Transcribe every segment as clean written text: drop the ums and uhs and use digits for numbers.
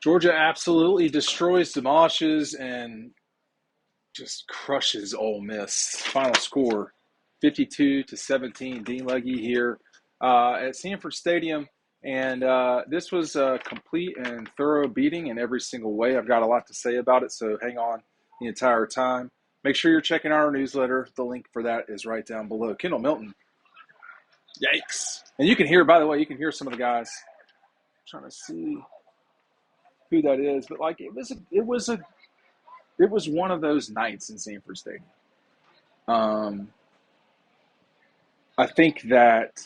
Georgia absolutely destroys, demolishes, and just crushes Ole Miss. Final score, 52-17. Dean Legge here at Sanford Stadium, and this was a complete and thorough beating in every single way. I've got a lot to say about it, so hang on the entire time. Make sure you're checking out our newsletter. The link for that is right down below. Kendall Milton, yikes! And you can hear, by the way, you can hear some of the guys. I'm trying to see who that is, but like it was one of those nights in Sanford Stadium. Um, I think that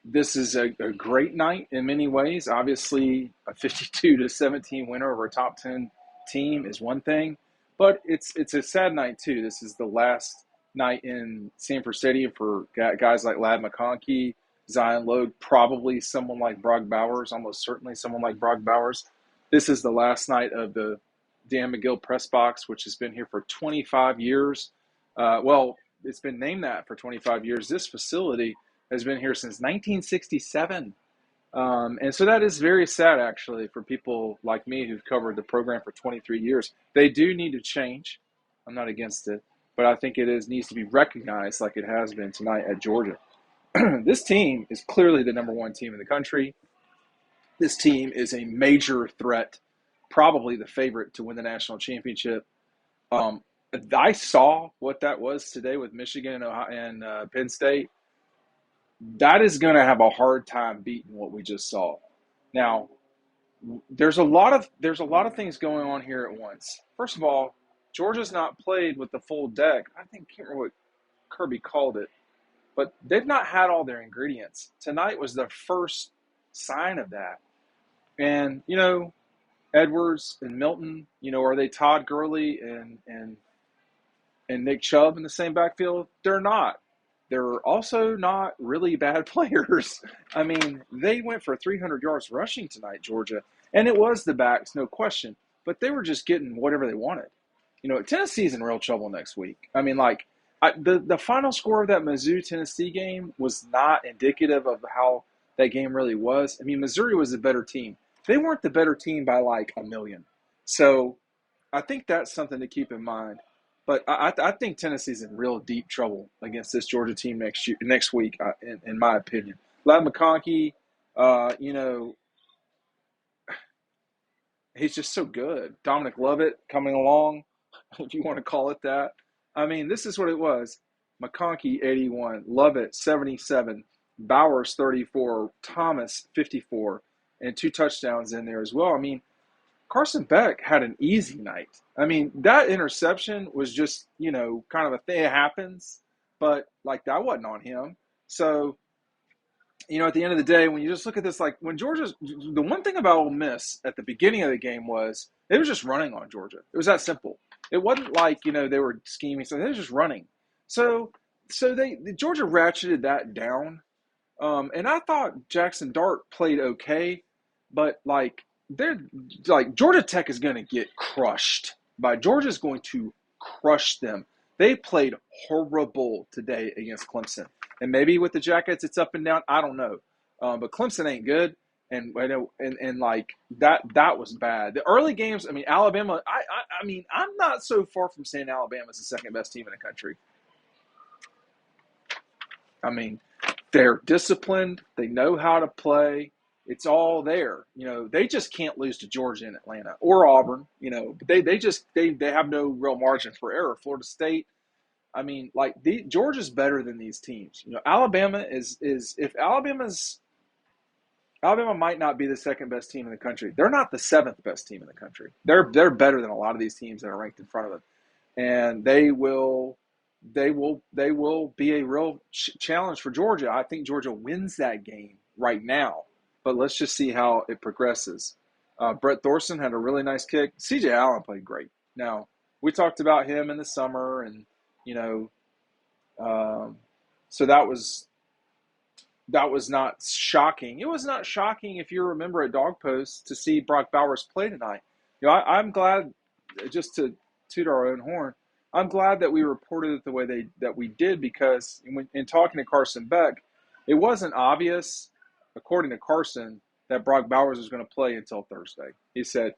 this is a great night in many ways. Obviously, a 52-17 winner over a top 10 team is one thing, but it's a sad night too. This is the last night in Sanford Stadium for guys like Ladd McConkey, Zion Logue, probably someone like Brock Bowers, almost certainly someone like Brock Bowers. This is the last night of the Dan McGill press box, which has been here for 25 years. Well, it's been named that for 25 years. This facility has been here since 1967. And so that is very sad, actually, for people like me who've covered the program for 23 years. They do need to change. I'm not against it, but I think needs to be recognized like it has been tonight at Georgia. This team is clearly the number one team in the country. This team is a major threat, probably the favorite to win the national championship. Um, I saw what that was today with Michigan and, Ohio, and Penn State. That is going to have a hard time beating what we just saw. Now, there's a lot of things going on here at once. First of all, Georgia's not played with the full deck. Can't remember what Kirby called it, but they've not had all their ingredients. Tonight was the first sign of that. And Edwards and Milton, are they Todd Gurley and Nick Chubb in the same backfield? They're not. They're also not really bad players. I mean, they went for 300 yards rushing tonight, Georgia, and it was the backs, no question. But they were just getting whatever they wanted. Tennessee's in real trouble next week. I mean, the final score of that Mizzou-Tennessee game was not indicative of how that game really was. I mean, Missouri was the better team. They weren't the better team by like a million. So I think that's something to keep in mind. But I think Tennessee's in real deep trouble against this Georgia team next week, in my opinion. Ladd McConkey, he's just so good. Dominic Lovett coming along, if you want to call it that. I mean, this is what it was. McConkey, 81. Lovett, 77. Bowers, 34. Thomas, 54. And 2 touchdowns in there as well. I mean, Carson Beck had an easy night. I mean, that interception was just, kind of a thing. It happens, but that wasn't on him. So, at the end of the day, when you just look at this, when the one thing about Ole Miss at the beginning of the game was they was just running on Georgia. It was that simple. It wasn't they were scheming. So they were just running. So Georgia ratcheted that down. And I thought Jackson Dart played okay, but Georgia Tech is going to get crushed. Georgia's going to crush them. They played horrible today against Clemson, and maybe with the Jackets it's up and down. I don't know, but Clemson ain't good, and that was bad. The early games. I mean, Alabama. I mean, I'm not so far from saying Alabama's the second best team in the country. I mean, they're disciplined. They know how to play. It's all there. They just can't lose to Georgia and Atlanta or Auburn. But they have no real margin for error. Florida State. I mean, Georgia's better than these teams. Alabama is if Alabama might not be the second best team in the country. They're not the seventh best team in the country. They're better than a lot of these teams that are ranked in front of them, and they will be a real challenge for Georgia. I think Georgia wins that game right now. But let's just see how it progresses. Brett Thorson had a really nice kick. C.J. Allen played great. Now, we talked about him in the summer, and, so that was not shocking. It was not shocking, if you remember at Dawg Post, to see Brock Bowers play tonight. I'm glad, just to toot our own horn, I'm glad that we reported it the way that we did, because in talking to Carson Beck, it wasn't obvious, according to Carson, that Brock Bowers was going to play until Thursday. He said,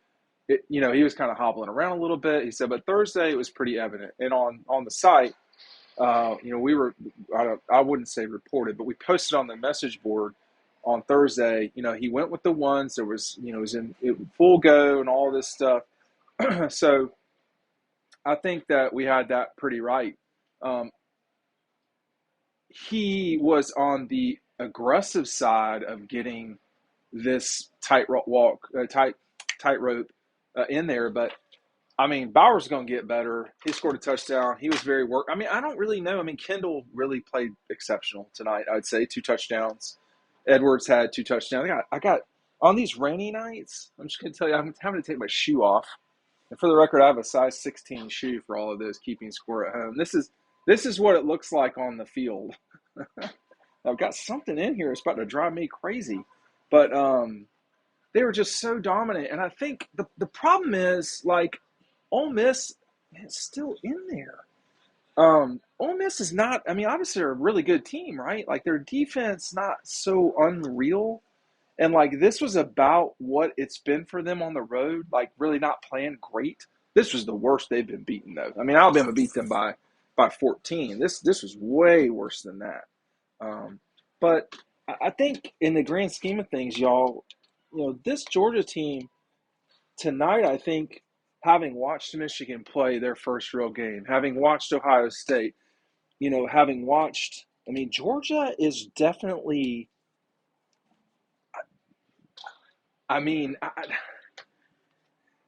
he was kind of hobbling around a little bit. He said, but Thursday it was pretty evident. And on the site, we were, I wouldn't say reported, but we posted on the message board on Thursday. He went with the ones. There was, it was in full go and all this stuff. So I think that we had that pretty right. He was on the aggressive side of getting this tightrope in there, but I mean, Bowers is going to get better. He scored a touchdown. He was very I mean, I don't really know. I mean, Kendall really played exceptional tonight. I'd say 2 touchdowns. Edwards had 2 touchdowns. I got on these rainy nights. I'm just going to tell you, I'm having to take my shoe off. And for the record, I have a size 16 shoe for all of this keeping score at home. This is what it looks like on the field. I've got something in here. It's about to drive me crazy, but they were just so dominant. And I think the problem is, like, Ole Miss is still in there. Ole Miss is not, I mean, obviously they're a really good team, right? Like, their defense not so unreal. And, like, this was about what it's been for them on the road, like, really not playing great. This was the worst they've been beaten, though. I mean, Alabama beat them by 14. This was way worse than that. But I think in the grand scheme of things, y'all, this Georgia team tonight, I think, having watched Michigan play their first real game, having watched Ohio State, having watched, I mean, Georgia is definitely,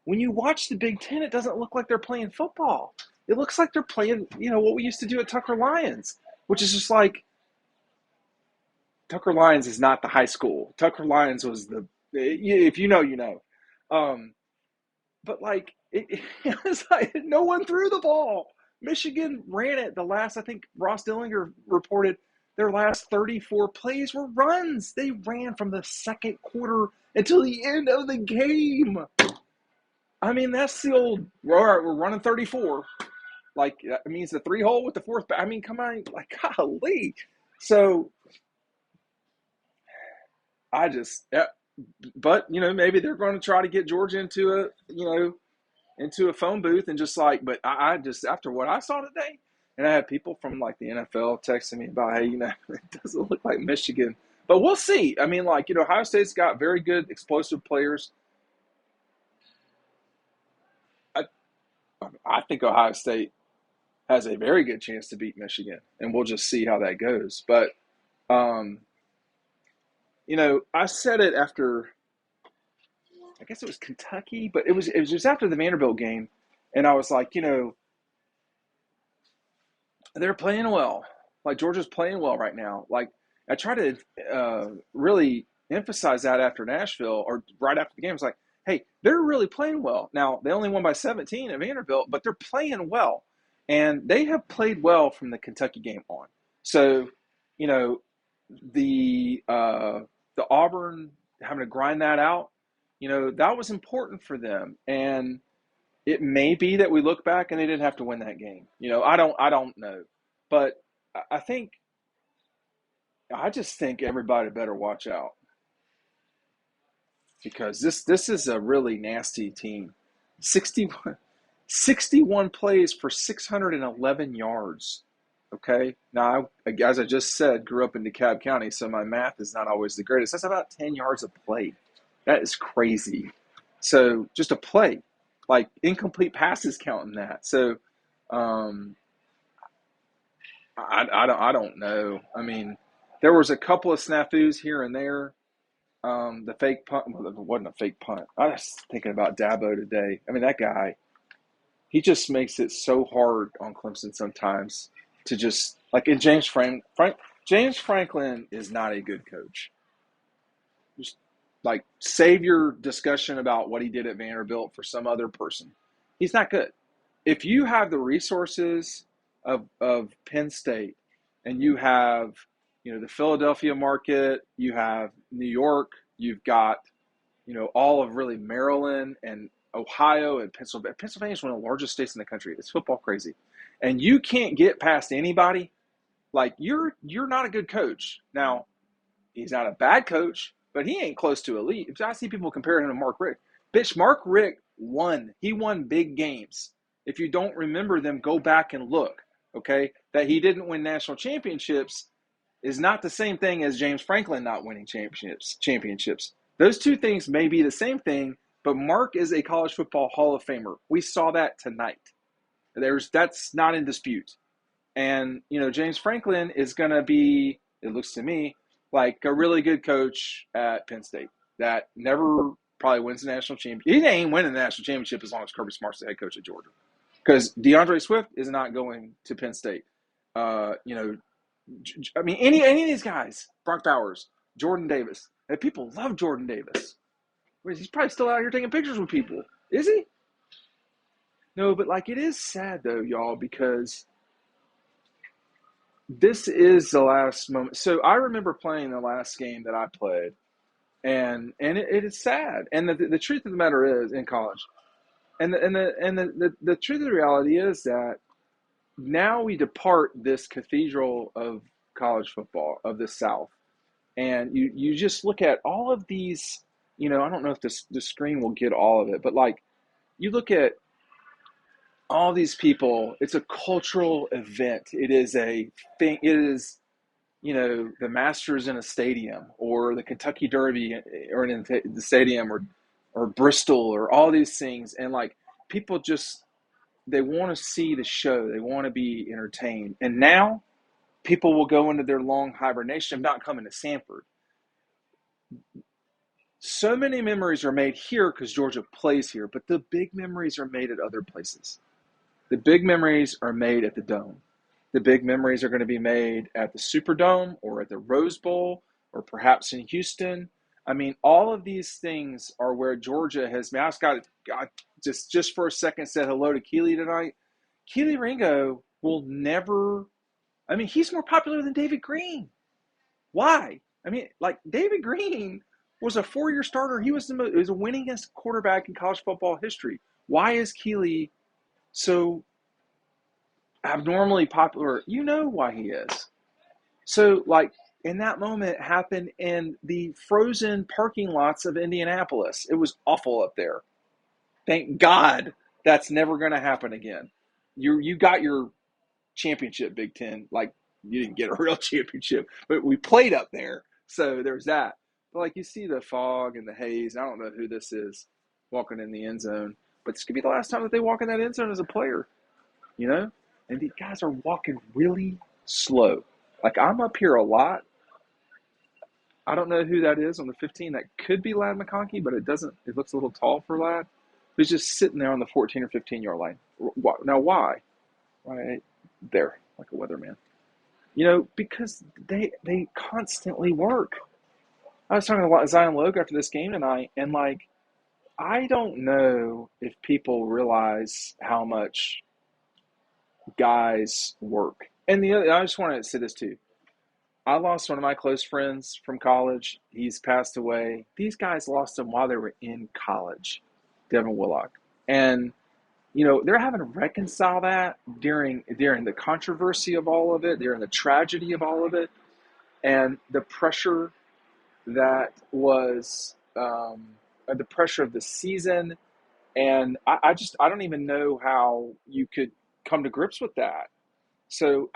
when you watch the Big Ten, it doesn't look like they're playing football. It looks like they're playing, what we used to do at Tucker Lions, which is just like, Tucker Lions is not the high school. Tucker Lions was if you know, you know. But, like, it was like no one threw the ball. Michigan ran it the last, I think Ross Dillinger reported their last 34 plays were runs. They ran from the second quarter until the end of the game. I mean, that's the old, all right, we're running 34. Like, that means the 3-hole with the fourth. I mean, come on, like, golly. So, but, maybe they're going to try to get Georgia into a phone booth and just like, but I just, after what I saw today, and I had people from like the NFL texting me about, hey, it doesn't look like Michigan, but we'll see. I mean, like, Ohio State's got very good explosive players. I think Ohio State has a very good chance to beat Michigan, and we'll just see how that goes. But, I said it after, I guess it was Kentucky, but it was just after the Vanderbilt game, and I was like, they're playing well. Like, Georgia's playing well right now. Like, I try to really emphasize that after Nashville or right after the game. It's like, hey, they're really playing well. Now, they only won by 17 at Vanderbilt, but they're playing well. And they have played well from the Kentucky game on. So, the Auburn having to grind that out, that was important for them. And it may be that we look back and they didn't have to win that game. I don't know. But I just think everybody better watch out, because this is a really nasty team. 61 plays for 611 yards. Okay. Now, as I just said, grew up in DeKalb County, so my math is not always the greatest. That's about 10 yards a play. That is crazy. So just a play, like incomplete passes counting that. So I don't know. I mean, there was a couple of snafus here and there. The fake punt, well, it wasn't a fake punt. I was thinking about Dabo today. I mean, that guy, he just makes it so hard on Clemson sometimes to just, like, in James Franklin is not a good coach. Just, like, save your discussion about what he did at Vanderbilt for some other person. He's not good. If you have the resources of Penn State, and you have, the Philadelphia market, you have New York, you've got, all of really Maryland and Ohio and Pennsylvania. Pennsylvania is one of the largest states in the country. It's football crazy. And you can't get past anybody, like, you're not a good coach. Now, he's not a bad coach, but he ain't close to elite. I see people comparing him to Mark Richt. Bitch, Mark Richt won. He won big games. If you don't remember them, go back and look. Okay, that he didn't win national championships is not the same thing as James Franklin not winning championships. Those two things may be the same thing, but Mark is a college football Hall of Famer. We saw that tonight. That's not in dispute. And, James Franklin is going to be, it looks to me, like a really good coach at Penn State that never probably wins the national championship. He ain't winning the national championship as long as Kirby Smart's the head coach at Georgia. Because DeAndre Swift is not going to Penn State. Any of these guys, Brock Bowers, Jordan Davis, and people love Jordan Davis. He's probably still out here taking pictures with people. Is he? No, but it is sad though, y'all, because this is the last moment. So I remember playing the last game that I played, and it is sad. And the truth of the matter is, in college, and the truth of the reality is that now we depart this cathedral of college football of the South, and you just look at all of these. I don't know if the screen will get all of it, but you look at all these people. It's a cultural event. It is a thing. It is, the Masters in a stadium, or the Kentucky Derby, or in the stadium, or Bristol, or all these things. And people just, they want to see the show. They want to be entertained. And now people will go into their long hibernation of not coming to Sanford. So many memories are made here because Georgia plays here, but the big memories are made at other places. The big memories are made at the Dome. The big memories are going to be made at the Superdome, or at the Rose Bowl, or perhaps in Houston. All of these things are where Georgia has. I just for a second said hello to Keely tonight. Keely Ringo will never. He's more popular than David Green. Why? David Green was a 4-year starter. He was a winningest quarterback in college football history. Why is Keely so abnormally popular? You know why he is. So, in that moment happened in the frozen parking lots of Indianapolis. It was awful up there. Thank God that's never going to happen again. You got your championship, Big Ten. You didn't get a real championship, but we played up there. So there's that. But you see the fog and the haze. I don't know who this is walking in the end zone, but this could be the last time that they walk in that end zone as a player, And these guys are walking really slow. I'm up here a lot. I don't know who that is on the 15. That could be Ladd McConkey, but it doesn't. It looks a little tall for Ladd. He's just sitting there on the 14 or 15-yard line. Now, why? Right there, like a weatherman. Because they constantly work. I was talking to Zion Logue after this game tonight, and I don't know if people realize how much guys work. And I just want to say this too. I lost one of my close friends from college. He's passed away. These guys lost him while they were in college, Devin Willock. And, they're having to reconcile that during the controversy of all of it, during the tragedy of all of it, and the pressure that was the pressure of the season. And I don't even know how you could come to grips with that. So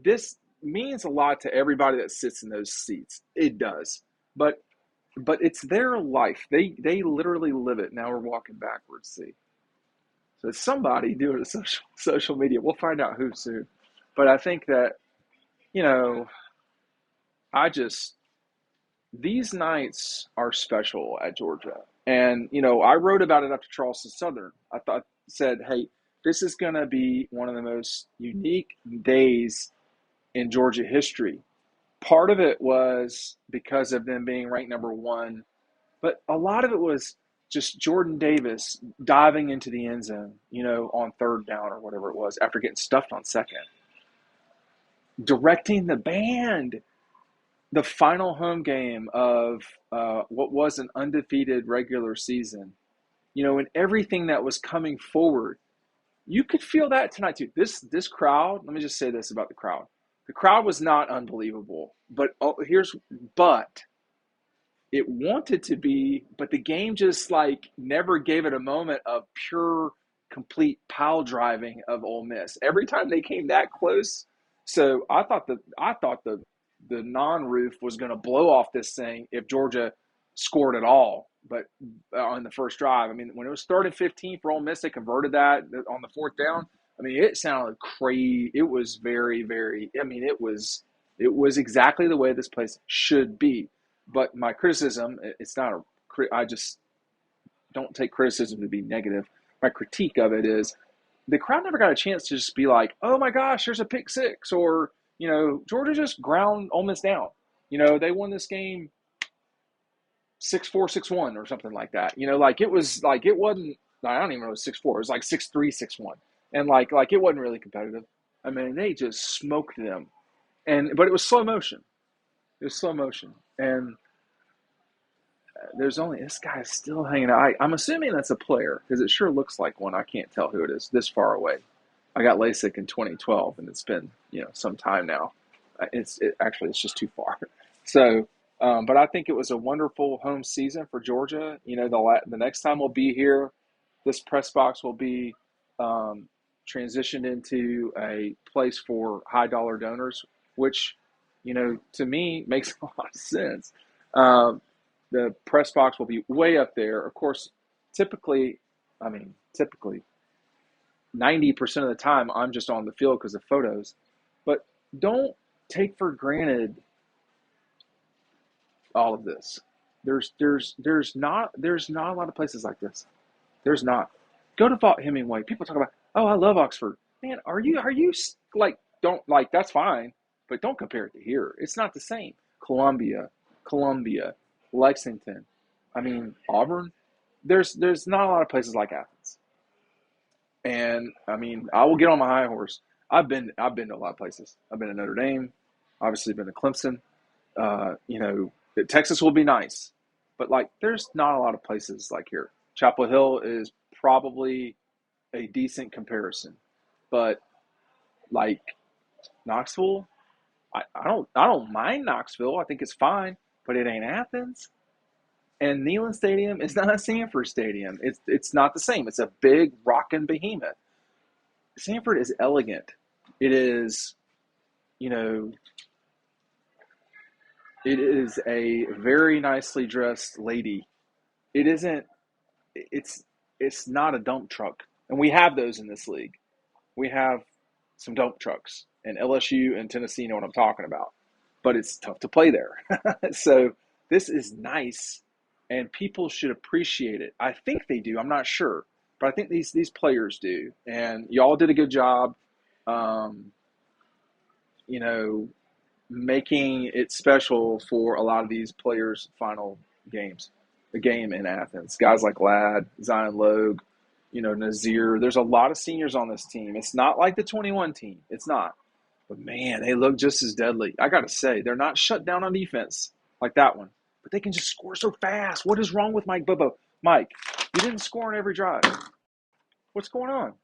this means a lot to everybody that sits in those seats. It does. But it's their life. They literally live it. Now we're walking backwards, see. So it's somebody doing it social media. We'll find out who soon. But I think that, these nights are special at Georgia. And, I wrote about it after Charleston Southern. Said, hey, this is going to be one of the most unique days in Georgia history. Part of it was because of them being ranked number 1, but a lot of it was just Jordan Davis diving into the end zone, on third down or whatever it was, after getting stuffed on second. Directing the band, the final home game of what was an undefeated regular season, and everything that was coming forward. You could feel that tonight too. This crowd, let me just say this about the crowd. The crowd was not unbelievable, but it wanted to be, but the game just like never gave it a moment of pure, complete pile driving of Ole Miss. Every time they came that close, so I thought the non-roof was going to blow off this thing if Georgia scored at all. But on the first drive, I mean, when it was 3rd and 15 for Ole Miss, they converted that on the 4th down. I mean, it sounded crazy. It was very, very. I mean, it was exactly the way this place should be. But my criticism, it's not a. I just don't take criticism to be negative. My critique of it is the crowd never got a chance to just be like, "Oh my gosh, there's a pick six," or Georgia just ground Ole Miss down. They won this game 6-4, 6-1, or something like that. Like it was like it wasn't. I don't even know it was 6-4. It was like 6-3, 6-1, and like it wasn't really competitive. I mean, they just smoked them, but it was slow motion. It was slow motion, and there's only this guy is still hanging out. I'm assuming that's a player because it sure looks like one. I can't tell who it is this far away. I got LASIK in 2012, and it's been some time now. Actually it's just too far. So, but I think it was a wonderful home season for Georgia. The next time we'll be here, this press box will be transitioned into a place for high dollar donors, which to me makes a lot of sense. The press box will be way up there. Of course, typically 90% of the time I'm just on the field because of photos. But don't take for granted all of this. There's not a lot of places like this. There's not. Go to Vaught Hemingway. People talk about, oh, I love Oxford. Man, are you like don't like that's fine, but don't compare it to here. It's not the same. Columbia, Lexington. I mean, Auburn. There's not a lot of places like Athens. And I mean, I will get on my high horse. I've been to a lot of places. I've been to Notre Dame, obviously been to Clemson. Texas will be nice, but like there's not a lot of places like here. Chapel Hill is probably a decent comparison, but like Knoxville, I don't mind Knoxville. I think it's fine, but it ain't Athens. And Neyland Stadium is not a Sanford Stadium. It's not the same. It's a big rockin' behemoth. Sanford is elegant. It is, you know, it is a very nicely dressed lady. It isn't. It's not a dump truck, and we have those in this league. We have some dump trucks, and LSU and Tennessee know what I'm talking about. But it's tough to play there. So this is nice, and people should appreciate it. I think they do. I'm not sure, but I think these players do. And y'all did a good job, you know, making it special for a lot of these players' final games. The game in Athens, guys like Ladd, Zion Logue, Nazir. There's a lot of seniors on this team. It's not like the 21 team. It's not. But man, they look just as deadly. I got to say, they're not shut down on defense like that one. But they can just score so fast. What is wrong with Mike Bobo? Mike, you didn't score on every drive. What's going on?